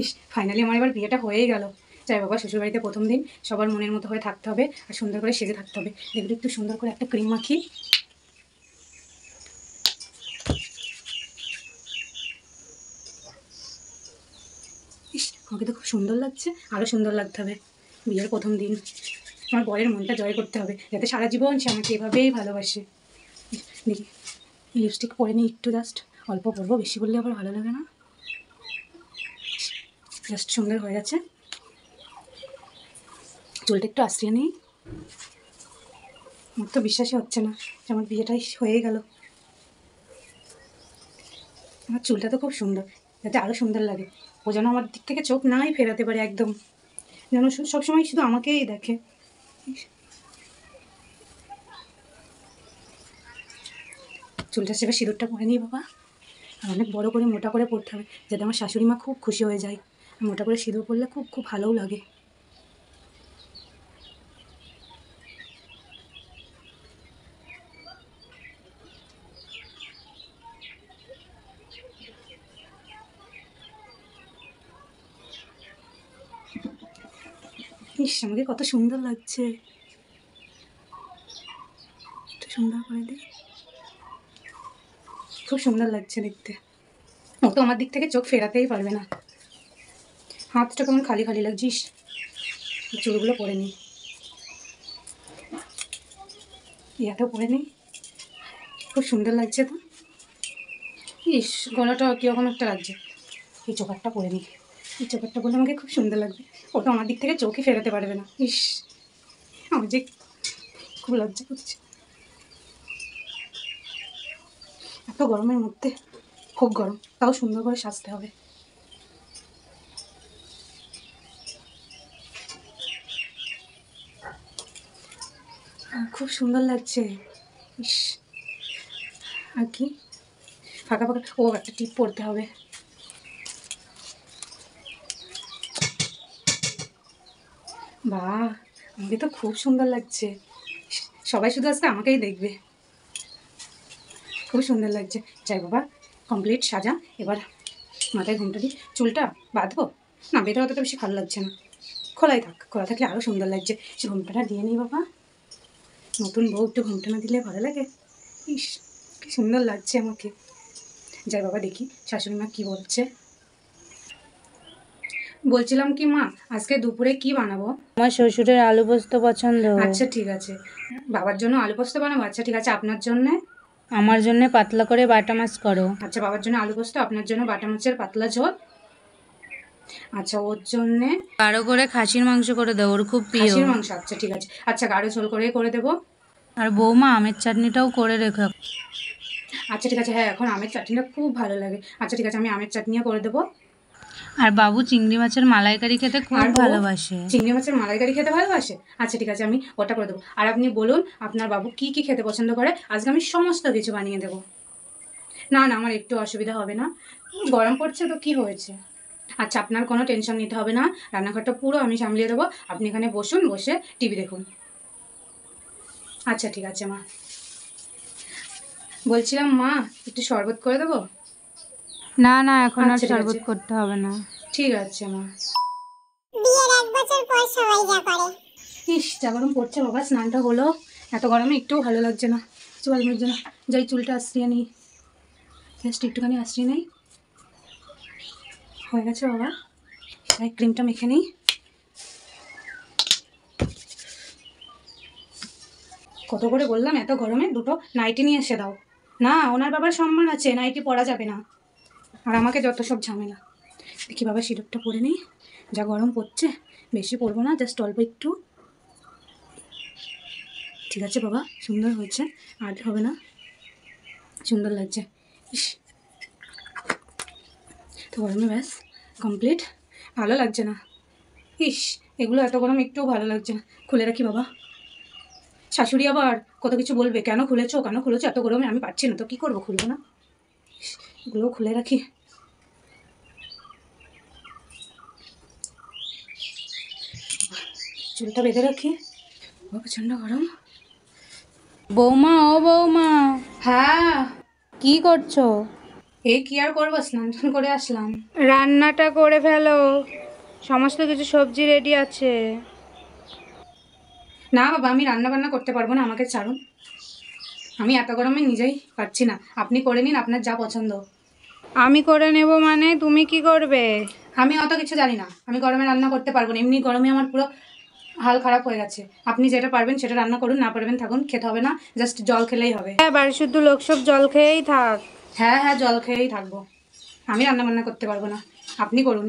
ইস, finally আমার এবার বিয়েটা হয়েই গেল। যাই বাবা, শ্বশুরবাড়িতে প্রথম দিন সবার মনের মতো হয়ে থাকতে হবে আর সুন্দর করে সেজে থাকতে হবে। দেখবি একটু সুন্দর করে একটা ক্রিম মাখি। ইস, আমাকে তো খুব সুন্দর লাগছে, আরও সুন্দর লাগতে হবে। বিয়ের প্রথম দিন আমার বরের মনটা জয় করতে হবে, যাতে সারা জীবন সে আমাকে এভাবেই ভালোবাসে। দেখি লিপস্টিক পরে নিই একটু, জাস্ট অল্প পরবো, বেশি বললে আবার ভালো লাগে না। জাস্ট সুন্দর হয়ে গেছে। চুলটা একটু আশ্রিয়ে নিই। আমার তো বিশ্বাসই হচ্ছে না যে আমার বিয়েটাই হয়ে গেল। আমার চুলটা তো খুব সুন্দর, যাতে আরও সুন্দর লাগে। ও যেন আমার দিক থেকে চোখ নাই ফেরাতে পারে, একদম যেন সবসময় শুধু আমাকেই দেখে। চুলটা সেবা সিঁদুরটা পরে নিই বাবা, আর অনেক বড় করে মোটা করে পরতে হবে, যাতে আমার শাশুড়ি মা খুব খুশি হয়ে যায়। মোটা করে সিঁদুর পরলে খুব খুব ভালোও লাগে। ইস, আমাকে কত সুন্দর লাগছে। একটু সুন্দর করে দিই, খুব সুন্দর লাগছে দেখতে। ও তো আমার দিক থেকে চোখ ফেরাতেই পারবে না। হাতটা কেমন খালি খালি লাগছিস। চুলগুলো পরে নিই, ইয়াটাও পরে নিই, খুব সুন্দর লাগছে তো। ইস, গলাটা কীরকম একটা লাগছে। এই চোকারটা পরে নিই, এই চোকারটা পরলে আমাকে খুব সুন্দর লাগবে। ও তো আমার দিক থেকে চোখই ফেরাতে পারবে না। ইস, আমার যে খুব লজ্জা করছে। এত গরমের মধ্যে, খুব গরম, তাও সুন্দর করে সাজতে হবে। খুব সুন্দর লাগছে। ইস, আর কি ফাঁকা ফাঁকা, ও একটা টিপ পরতে হবে। বাহ, আমাকে তো খুব সুন্দর লাগছে। সবাই শুধু আজকে আমাকেই দেখবে, খুব সুন্দর লাগছে। যাই বাবা, কমপ্লিট সাজা। এবার মাথায় ঘুমটা দিই, চুলটা বাঁধবো না, বেঁধে অতটা বেশি ভালো লাগছে না, খোলাই থাক, খোলা থাকলে আরও সুন্দর লাগছে। সে ঘুমটাটা দিয়ে নিই বাবা, নতুন বউ একটু ঘুমটা না দিলে ভালো লাগে। ইস, কি সুন্দর লাগছে আমাকে। যাই বাবা, দেখি শাশুড়ি মা কী বলছে। বলছিলাম কি মা, আজকে দুপুরে কি বানাবো? আমার শ্বশুরের আলু পোস্ত পছন্দ। আচ্ছা ঠিক আছে, বাবার জন্য আলু পোস্ত বানাবো। আচ্ছা ঠিক আছে, আপনার জন্যে? আমার জন্য পাতলা করে বাটা মাছ করো। আচ্ছা, বাবার জন্য আলু পোস্ত, আপনার জন্য বাটা মাছের পাতলা ঝোল। আচ্ছা, ওর জন্যে গাঢ় করে খাসির মাংস করে দেবো, ওর খুব প্রিয়। খাসির মাংস, আচ্ছা ঠিক আছে। আচ্ছা, গাঢ় ঝোল করে দেবো। আর বৌমা আমের চাটনিটাও করে রেখো। আচ্ছা ঠিক আছে, হ্যাঁ এখন আমের চাটনিটা খুব ভালো লাগে। আচ্ছা ঠিক আছে, আমি আমের চাটনিও করে দেবো। আর বাবু চিংড়ি মাছের মালাইকারি খেতে খুব ভালোবাসে। চিংড়ি মাছের মালাইকারি খেতে ভালোবাসে? আচ্ছা ঠিক আছে, আমি ওটা করে দেবো। আর আপনি বলুন আপনার বাবু কি কি খেতে পছন্দ করে, আজকে আমি সমস্ত কিছু বানিয়ে দেবো। না না, আমার একটু অসুবিধা হবে না, গরম পড়ছে তো, কি হয়েছে। আচ্ছা, আপনার কোনো টেনশন নিতে হবে না, রান্নাঘরটা পুরো আমি সামলিয়ে দেবো। আপনি এখানে বসুন, বসে টিভি দেখুন। আচ্ছা ঠিক আছে মা। বলছিলাম মা, একটু শরবত করে দেবো? না না, এখন আর শরবত করতে হবে না। ঠিক আছে মা। বিয়ের 1 বছর পর সবাই যা করে। ইস, যা গরম পড়ছে বাবা, স্নানটা হলো, এত গরমে একটুও ভালো লাগছে না। চল জন্য যাই, চুলটা আশ্রিয়ে নিই, জাস্ট একটুখানি আশ্রিয়ে নেই। হয়ে গেছে বাবা, তাই ক্রিমটা মেখে নিই। কত করে বললাম এত গরমে দুটো নাইটি নিয়ে এসে দাও। না, ওনার বাবার সম্মান আছে, নাইটি পরা যাবে না, আর আমাকে যত সব ঝামেলা। দেখি বাবা, সিঁদুরটা পরে নিই, যা গরম পড়ছে, বেশি পরবো না, জাস্ট অল্প একটু। ঠিক আছে বাবা, সুন্দর হয়েছে, আর হবে না, সুন্দর লাগছে। ইস, তো গরমে ব্যাস কমপ্লিট, ভালো লাগছে না। ইস, এগুলো এত গরম একটুও ভালো লাগছে না, খুলে রাখি বাবা। শাশুড়ি আবার কত কিছু বলবে, কেন খুলেছো কেন খুলেছো, এত গরমে আমি পারছি না তো, কী করবো, খুলবো না, এগুলোও খুলে রাখি। চুলটা বেঁধে রাখি, প্রচণ্ড গরম। বৌমা, ও বৌমা। হ্যাঁ, কি করছো? এই কি আর করবো, স্নান টান করে আসলাম। রান্নাটা করে ফেলো, সমস্ত কিছু সবজি রেডি আছে। না বাবা, আমি রান্না বান্না করতে পারবো না, আমাকে ছাড়ুন। আমি এত গরমে নিজেই পারছি না, আপনি করে নিন আপনার যা পছন্দ। আমি করে নেব মানে তুমি কি করবে? আমি অত কিছু জানি না, আমি গরমে রান্না করতে পারবো না, এমনি গরমে আমার পুরো হাল খারাপ হয়ে গেছে। আপনি যেটা পারবেন সেটা রান্না করুন, না পারবেন থাকুন, খেতে হবে না, জাস্ট জল খেলেই হবে। হ্যাঁ, বাড়ি শুদ্ধ লোক সব জল খেয়েই থাক। হ্যাঁ হ্যাঁ, জল খেয়েই থাকবো, আমি রান্না বান্না করতে পারবো না, আপনি করুন।